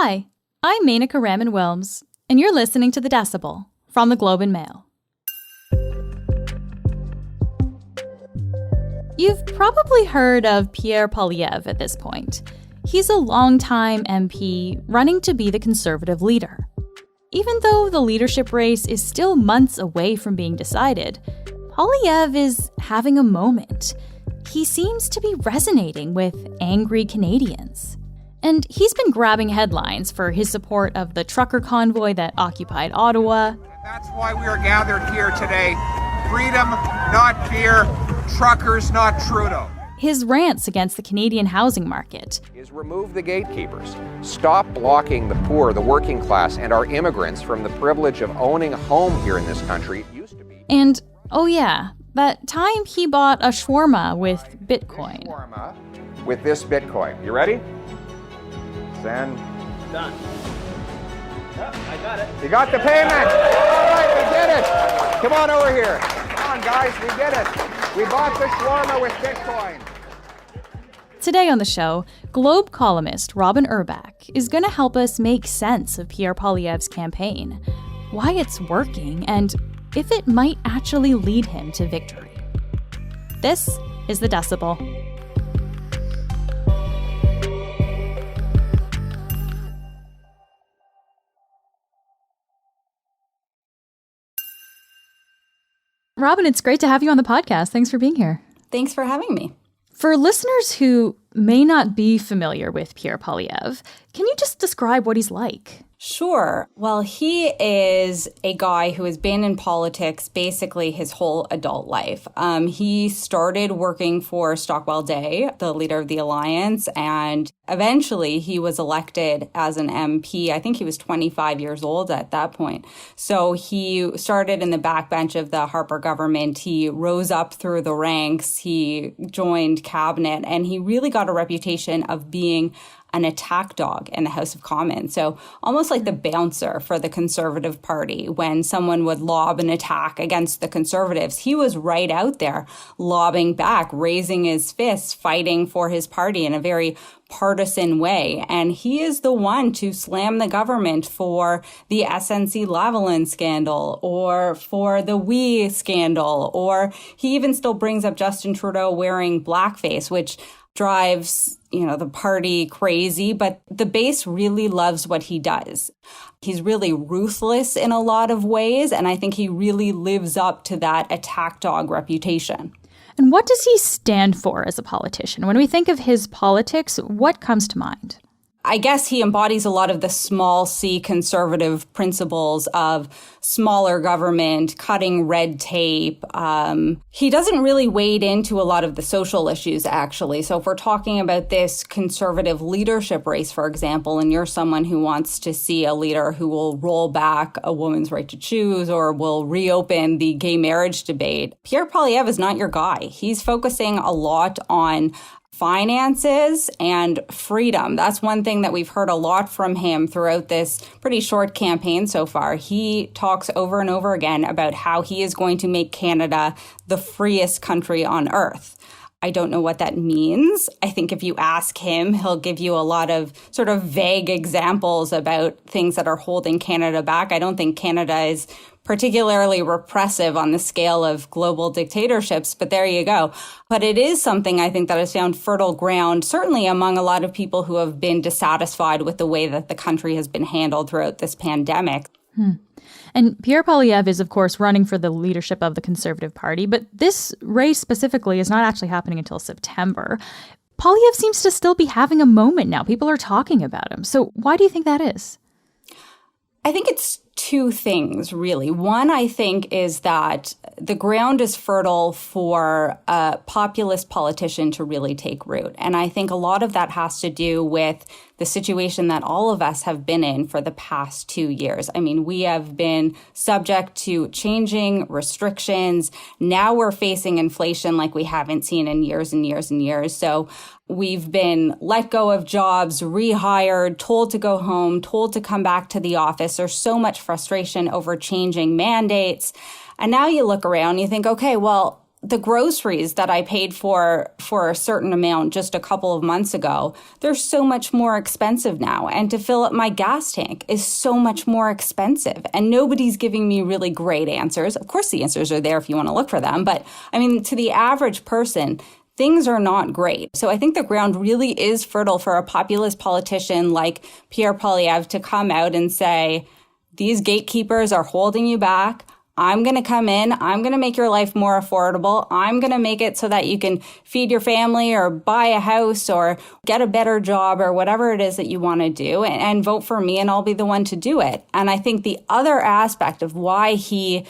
Hi, I'm Menaka Raman-Wilms, and you're listening to The Decibel from the Globe and Mail. You've probably heard of Pierre Poilievre at this point. He's a longtime MP running to be the Conservative leader. Even though the leadership race is still months away from being decided, Poilievre is having a moment. He seems to be resonating with angry Canadians. And he's been grabbing headlines for his support of the trucker convoy that occupied Ottawa. That's why we are gathered here today. Freedom, not fear. Truckers, not Trudeau. His rants against the Canadian housing market. Is remove the gatekeepers. Stop blocking the poor, the working class, and our immigrants from the privilege of owning a home here in this country. It used to be. And, oh yeah, that time he bought a shawarma with Bitcoin. Shawarma with this Bitcoin. You ready? Send. Done. Yep, I got it. You got the payment. All right, we did it. Come on over here. Come on, guys, we did it. We bought the shawarma with Bitcoin. Today on the show, Globe columnist Robyn Urback is going to help us make sense of Pierre Poilievre's campaign, why it's working, and if it might actually lead him to victory. This is The Decibel. Robyn, it's great to have you on the podcast. Thanks for being here. Thanks for having me. For listeners who may not be familiar with Pierre Poilievre, can you just describe what he's like? Sure. Well, he is a guy who has been in politics basically his whole adult life. He started working for Stockwell Day, the leader of the Alliance, and eventually he was elected as an MP. I think he was 25 years old at that point. So he started in the backbench of the Harper government. He rose up through the ranks. He joined cabinet, and he really got a reputation of being an attack dog in the House of Commons. So almost like the bouncer for the Conservative Party. When someone would lob an attack against the Conservatives, he was right out there lobbing back, raising his fists, fighting for his party in a very partisan way. And he is the one to slam the government for the SNC-Lavalin scandal or for the WE scandal, or he even still brings up Justin Trudeau wearing blackface, which drives, the party crazy, but the base really loves what he does. He's really ruthless in a lot of ways, and I think he really lives up to that attack dog reputation. And what does he stand for as a politician? When we think of his politics, what comes to mind? I guess he embodies a lot of the small c conservative principles of smaller government, cutting red tape. He doesn't really wade into a lot of the social issues, actually. So if we're talking about this conservative leadership race, for example, and you're someone who wants to see a leader who will roll back a woman's right to choose or will reopen the gay marriage debate, Pierre Poilievre is not your guy. He's focusing a lot on finances and freedom. That's one thing that we've heard a lot from him throughout this pretty short campaign so far. He talks over and over again about how he is going to make Canada the freest country on earth. I don't know what that means. I think if you ask him, he'll give you a lot of sort of vague examples about things that are holding Canada back. I don't think Canada is particularly repressive on the scale of global dictatorships, but there you go. But it is something I think that has found fertile ground, certainly among a lot of people who have been dissatisfied with the way that the country has been handled throughout this pandemic. And Pierre Poilievre is, of course, running for the leadership of the Conservative Party, but this race specifically is not actually happening until September. Poilievre seems to still be having a moment now. People are talking about him. So why do you think that is? I think it's two things, really. One, I think, is that the ground is fertile for a populist politician to really take root. And I think a lot of that has to do with the situation that all of us have been in for the past 2 years. I mean, we have been subject to changing restrictions. Now we're facing inflation like we haven't seen in years and years and years. So we've been let go of jobs, rehired, told to go home, told to come back to the office. There's so much frustration over changing mandates. And now you look around, you think, okay, well, the groceries that I paid for a certain amount just a couple of months ago, they're so much more expensive now. And to fill up my gas tank is so much more expensive. And nobody's giving me really great answers. Of course, the answers are there if you want to look for them. But I mean, to the average person, things are not great. So I think the ground really is fertile for a populist politician like Pierre Poilievre to come out and say, these gatekeepers are holding you back. I'm going to come in. I'm going to make your life more affordable. I'm going to make it so that you can feed your family or buy a house or get a better job or whatever it is that you want to do, and vote for me, and I'll be the one to do it. And I think the other aspect of why he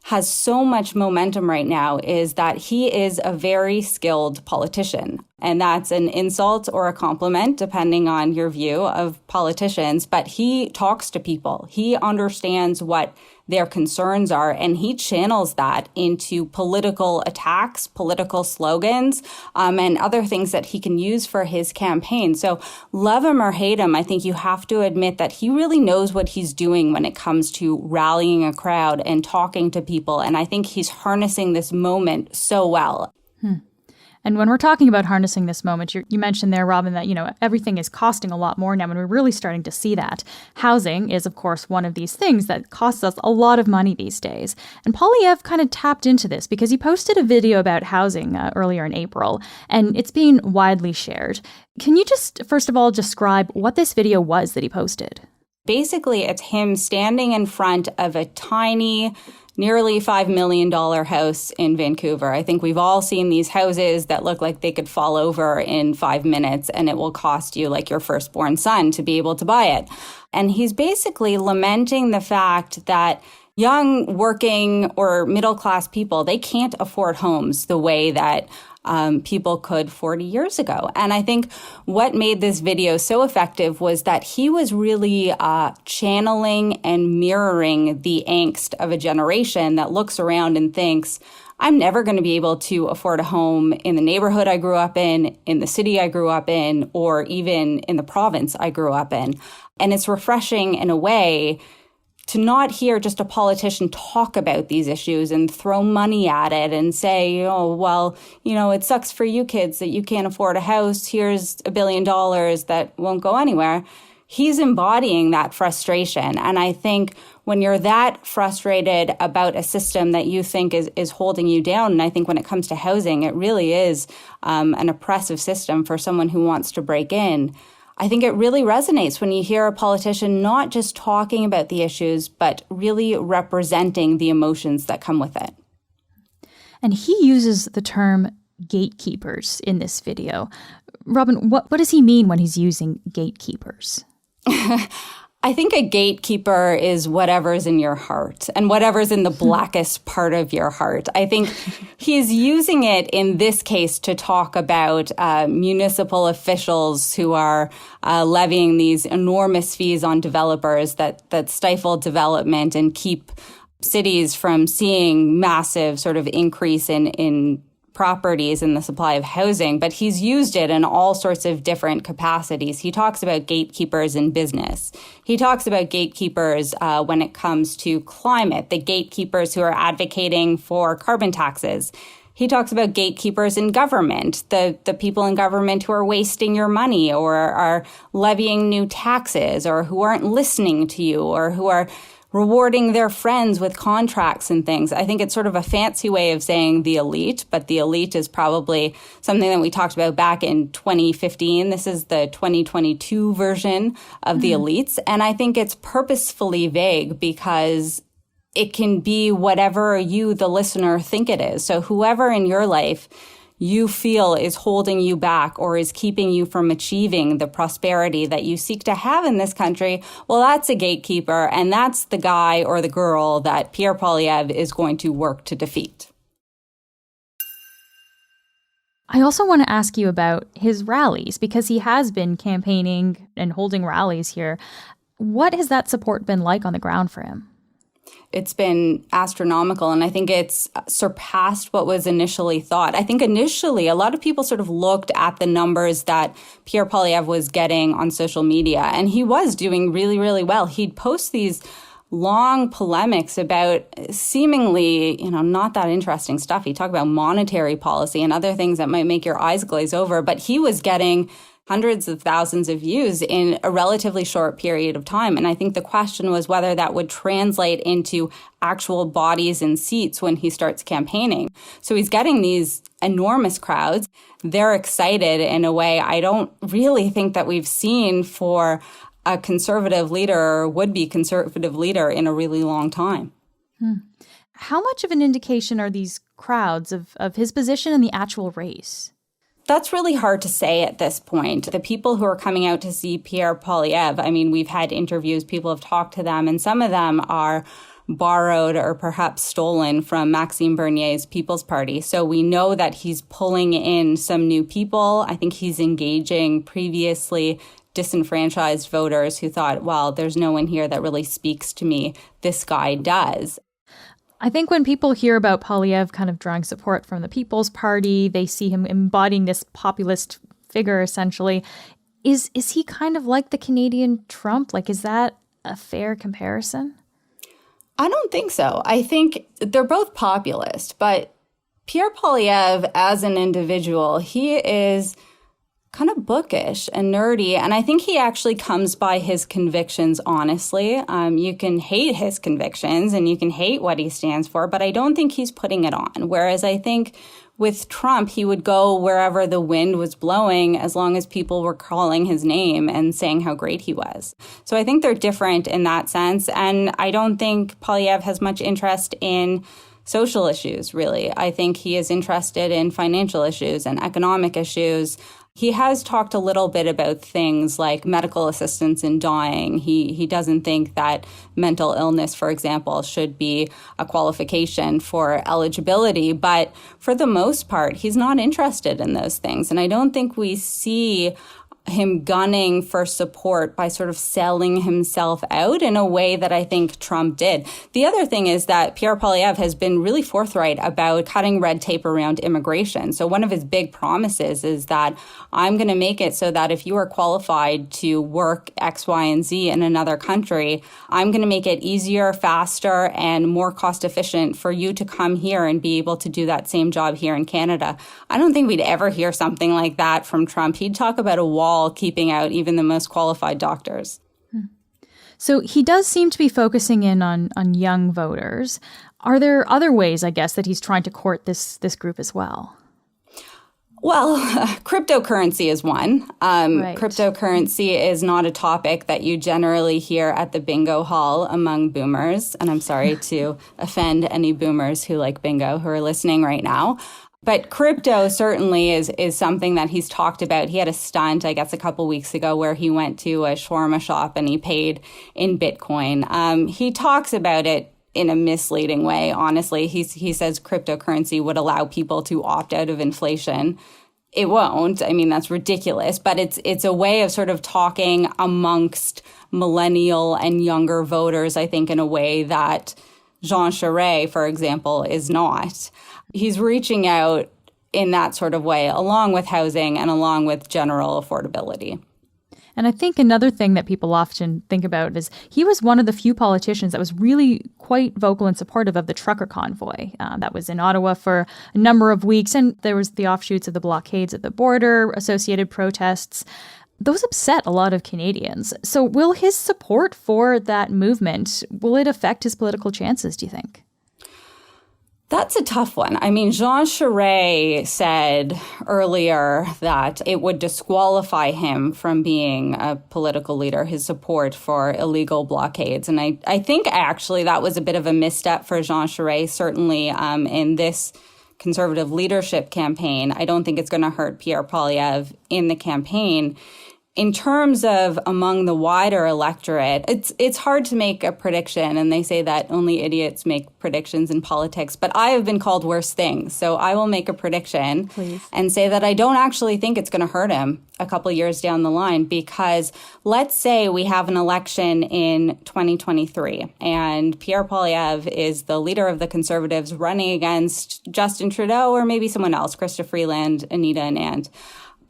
has so much momentum right now is that he is a very skilled politician. And that's an insult or a compliment, depending on your view of politicians. But he talks to people. He understands what their concerns are, and he channels that into political attacks, political slogans, and other things that he can use for his campaign. So love him or hate him, I think you have to admit that he really knows what he's doing when it comes to rallying a crowd and talking to people. And I think he's harnessing this moment so well. And when we're talking about harnessing this moment, you mentioned there, Robyn, that, everything is costing a lot more now, and we're really starting to see that. Housing is, of course, one of these things that costs us a lot of money these days. And Poilievre kind of tapped into this because he posted a video about housing earlier in April, and it's being widely shared. Can you just, first of all, describe what this video was that he posted? Basically, it's him standing in front of a tiny, nearly $5 million house in Vancouver. I think we've all seen these houses that look like they could fall over in 5 minutes, and it will cost you like your firstborn son to be able to buy it. And he's basically lamenting the fact that young working or middle-class people, they can't afford homes the way that people could 40 years ago. And I think what made this video so effective was that he was really channeling and mirroring the angst of a generation that looks around and thinks, I'm never going to be able to afford a home in the neighborhood I grew up in the city I grew up in, or even in the province I grew up in. And it's refreshing in a way to not hear just a politician talk about these issues and throw money at it and say, it sucks for you kids that you can't afford a house. Here's $1 billion that won't go anywhere. He's embodying that frustration. And I think when you're that frustrated about a system that you think is holding you down, and I think when it comes to housing, it really is an oppressive system for someone who wants to break in. I think it really resonates when you hear a politician not just talking about the issues, but really representing the emotions that come with it. And he uses the term gatekeepers in this video. Robyn, what does he mean when he's using gatekeepers? I think a gatekeeper is whatever's in your heart and whatever's in the blackest part of your heart. I think he's using it in this case to talk about municipal officials who are levying these enormous fees on developers that stifle development and keep cities from seeing massive sort of increase in properties and the supply of housing, but he's used it in all sorts of different capacities. He talks about gatekeepers in business. He talks about gatekeepers when it comes to climate, the gatekeepers who are advocating for carbon taxes. He talks about gatekeepers in government, the people in government who are wasting your money or are levying new taxes or who aren't listening to you or who are rewarding their friends with contracts and things. I think it's sort of a fancy way of saying the elite, but the elite is probably something that we talked about back in 2015. This is the 2022 version of the elites. And I think it's purposefully vague because it can be whatever you, the listener, think it is. So whoever in your life you feel is holding you back or is keeping you from achieving the prosperity that you seek to have in this country, well, that's a gatekeeper, and that's the guy or the girl that Pierre Poilievre is going to work to defeat. I also want to ask you about his rallies, because he has been campaigning and holding rallies here. What has that support been like on the ground for him? It's been astronomical, and I think it's surpassed what was initially thought. I think initially a lot of people sort of looked at the numbers that Pierre Poilievre was getting on social media, and he was doing really, really well. He'd post these long polemics about seemingly, not that interesting stuff. He talked about monetary policy and other things that might make your eyes glaze over, but he was getting hundreds of thousands of views in a relatively short period of time. And I think the question was whether that would translate into actual bodies and seats when he starts campaigning. So he's getting these enormous crowds. They're excited in a way I don't really think that we've seen for a conservative leader or would-be conservative leader in a really long time. How much of an indication are these crowds of his position in the actual race? That's really hard to say at this point. The people who are coming out to see Pierre Poilievre, I mean, we've had interviews, people have talked to them, and some of them are borrowed or perhaps stolen from Maxime Bernier's People's Party. So we know that he's pulling in some new people. I think he's engaging previously disenfranchised voters who thought, well, there's no one here that really speaks to me. This guy does. I think when people hear about Poilievre kind of drawing support from the People's Party, they see him embodying this populist figure, essentially. Is he kind of like the Canadian Trump? Like, is that a fair comparison? I don't think so. I think they're both populist, but Pierre Poilievre as an individual, he is kind of bookish and nerdy. And I think he actually comes by his convictions honestly. You can hate his convictions and you can hate what he stands for, but I don't think he's putting it on. Whereas I think with Trump, he would go wherever the wind was blowing as long as people were calling his name and saying how great he was. So I think they're different in that sense. And I don't think Poilievre has much interest in social issues, really. I think he is interested in financial issues and economic issues. He has talked a little bit about things like medical assistance in dying. He doesn't think that mental illness, for example, should be a qualification for eligibility. But for the most part, he's not interested in those things. And I don't think we see him gunning for support by sort of selling himself out in a way that I think Trump did. The other thing is that Pierre Poilievre has been really forthright about cutting red tape around immigration. So one of his big promises is that I'm going to make it so that if you are qualified to work X, Y, and Z in another country, I'm going to make it easier, faster, and more cost efficient for you to come here and be able to do that same job here in Canada. I don't think we'd ever hear something like that from Trump. He'd talk about a wall keeping out even the most qualified doctors. So he does seem to be focusing in on young voters. Are there other ways, I guess, that he's trying to court this group as well? Well, cryptocurrency is one. Right. Cryptocurrency is not a topic that you generally hear at the bingo hall among boomers. And I'm sorry to offend any boomers who like bingo who are listening right now. But crypto certainly is something that he's talked about. He had a stunt, I guess, a couple weeks ago where he went to a shawarma shop and he paid in Bitcoin. He talks about it in a misleading way, honestly. He says cryptocurrency would allow people to opt out of inflation. It won't. I mean, that's ridiculous. But it's a way of sort of talking amongst millennial and younger voters, I think, in a way that Jean Charest, for example, is not. He's reaching out in that sort of way, along with housing and along with general affordability. And I think another thing that people often think about is he was one of the few politicians that was really quite vocal and supportive of the trucker convoy that was in Ottawa for a number of weeks. And there was the offshoots of the blockades at the border, associated protests. Those upset a lot of Canadians. So will his support for that movement, will it affect his political chances, do you think? That's a tough one. I mean, Jean Charest said earlier that it would disqualify him from being a political leader, his support for illegal blockades. And I think actually that was a bit of a misstep for Jean Charest, certainly in this Conservative leadership campaign. I don't think it's going to hurt Pierre Poilievre in the campaign. In terms of among the wider electorate, it's hard to make a prediction, and they say that only idiots make predictions in politics, but I have been called worse things. So I will make a prediction and say that I don't actually think it's going to hurt him a couple years down the line, because let's say we have an election in 2023 and Pierre Poilievre is the leader of the Conservatives running against Justin Trudeau or maybe someone else, Chrystia Freeland, Anita Anand.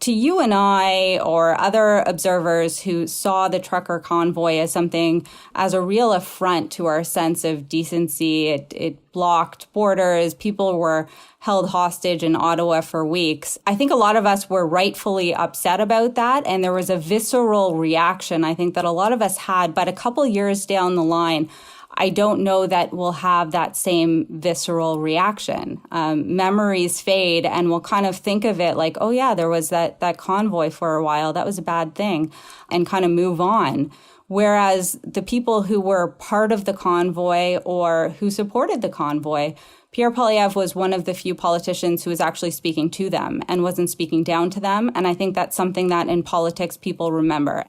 To you and I or other observers who saw the trucker convoy as a real affront to our sense of decency, it blocked borders, people were held hostage in Ottawa for weeks. I think a lot of us were rightfully upset about that, and there was a visceral reaction I think that a lot of us had, but a couple years down the line, I don't know that we'll have that same visceral reaction. Memories fade, and we'll kind of think of it like, oh yeah, there was that convoy for a while. That was a bad thing, and kind of move on. Whereas the people who were part of the convoy or who supported the convoy, Pierre Poilievre was one of the few politicians who was actually speaking to them and wasn't speaking down to them. And I think that's something that in politics people remember.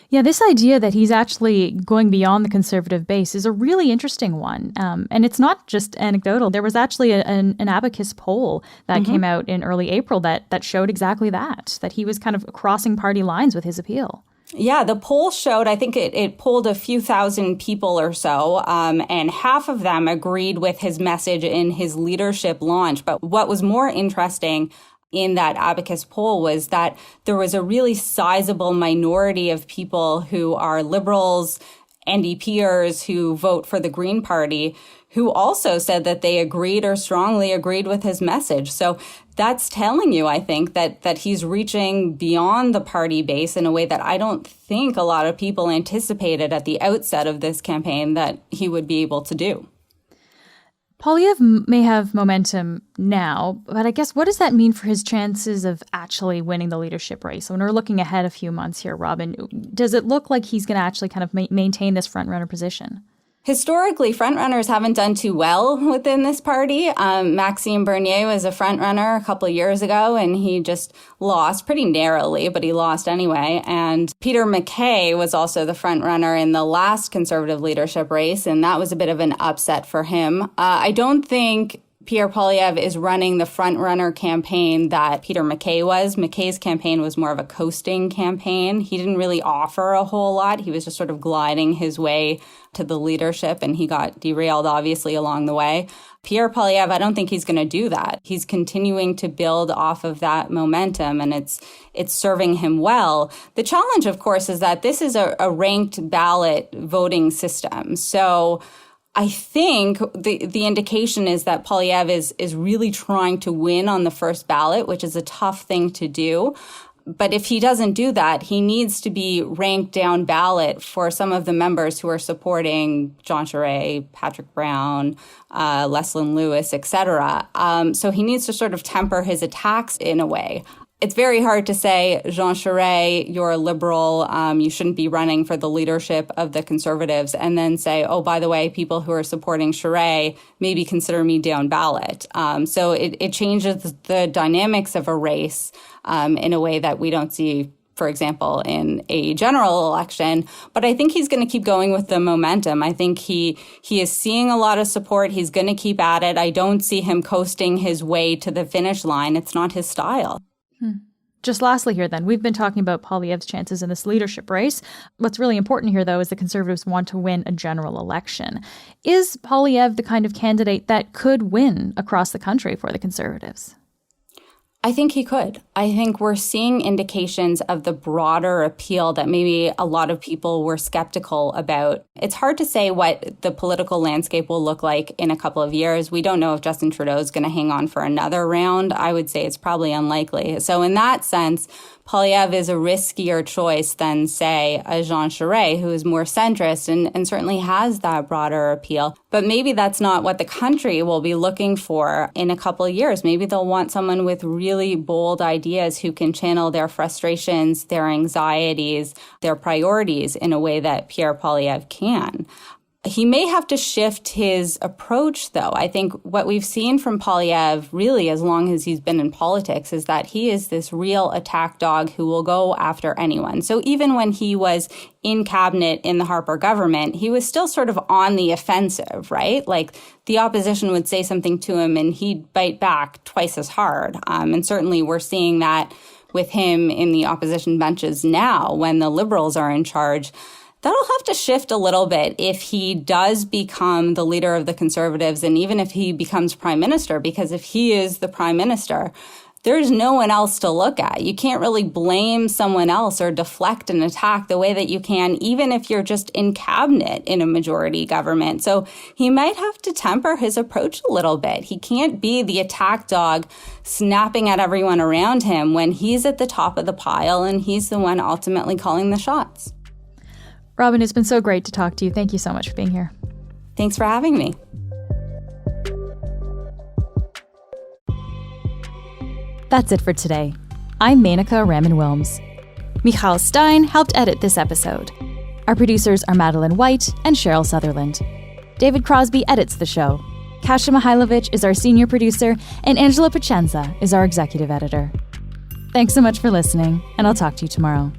Yeah, this idea that he's actually going beyond the Conservative base is a really interesting one. And it's not just anecdotal. There was actually an Abacus poll that came out in early April that showed exactly that he was kind of crossing party lines with his appeal. Yeah, the poll showed, I think it polled a few thousand people or so, and half of them agreed with his message in his leadership launch. But what was more interesting in that Abacus poll was that there was a really sizable minority of people who are liberals, NDPers who vote for the Green Party, who also said that they agreed or strongly agreed with his message. So that's telling you, I think, that he's reaching beyond the party base in a way that I don't think a lot of people anticipated at the outset of this campaign that he would be able to do. Poilievre may have momentum now, but I guess what does that mean for his chances of actually winning the leadership race? When we're looking ahead a few months here, Robyn, does it look like he's going to actually kind of maintain this front-runner position? Historically, frontrunners haven't done too well within this party. Maxime Bernier was a frontrunner a couple of years ago, and he just lost pretty narrowly, but he lost anyway. And Peter MacKay was also the frontrunner in the last Conservative leadership race, and that was a bit of an upset for him. I don't think Pierre Poilievre is running the front-runner campaign that Peter MacKay was. MacKay's campaign was more of a coasting campaign. He didn't really offer a whole lot. He was just sort of gliding his way to the leadership, and he got derailed, obviously, along the way. Pierre Poilievre, I don't think he's going to do that. He's continuing to build off of that momentum, and it's serving him well. The challenge, of course, is that this is a ranked ballot voting system. So I think the indication is that Poilievre is really trying to win on the first ballot, which is a tough thing to do. But if he doesn't do that, he needs to be ranked down ballot for some of the members who are supporting Jean Charest, Patrick Brown, Leslyn Lewis, etc. So he needs to sort of temper his attacks in a way. It's very hard to say, Jean Charest, you're a liberal, you shouldn't be running for the leadership of the Conservatives, and then say, oh, by the way, people who are supporting Charest, maybe consider me down ballot. So it changes the dynamics of a race in a way that we don't see, for example, in a general election. But I think he's going to keep going with the momentum. I think he is seeing a lot of support. He's going to keep at it. I don't see him coasting his way to the finish line. It's not his style. Just lastly here then, we've been talking about Poilievre's chances in this leadership race. What's really important here, though, is the Conservatives want to win a general election. Is Poilievre the kind of candidate that could win across the country for the Conservatives? I think he could. I think we're seeing indications of the broader appeal that maybe a lot of people were skeptical about. It's hard to say what the political landscape will look like in a couple of years. We don't know if Justin Trudeau is going to hang on for another round. I would say it's probably unlikely. So in that sense, Poilievre is a riskier choice than, say, a Jean Charest, who is more centrist and certainly has that broader appeal. But maybe that's not what the country will be looking for in a couple of years. Maybe they'll want someone with really bold ideas who can channel their frustrations, their anxieties, their priorities in a way that Pierre Poilievre can. He may have to shift his approach, though. I think what we've seen from Poilievre, really, as long as he's been in politics, is that he is this real attack dog who will go after anyone. So even when he was in cabinet in the Harper government, he was still sort of on the offensive, right? Like the opposition would say something to him and he'd bite back twice as hard. And certainly we're seeing that with him in the opposition benches now when the Liberals are in charge. That'll have to shift a little bit if he does become the leader of the Conservatives and even if he becomes prime minister, because if he is the prime minister, there's no one else to look at. You can't really blame someone else or deflect an attack the way that you can, even if you're just in cabinet in a majority government. So he might have to temper his approach a little bit. He can't be the attack dog snapping at everyone around him when he's at the top of the pile and he's the one ultimately calling the shots. Robyn, it's been so great to talk to you. Thank you so much for being here. Thanks for having me. That's it for today. I'm Menaka Raman-Wilms. Michal Stein helped edit this episode. Our producers are Madeline White and Cheryl Sutherland. David Crosby edits the show. Kasia Mihailovich is our senior producer, and Angela Pacenza is our executive editor. Thanks so much for listening, and I'll talk to you tomorrow.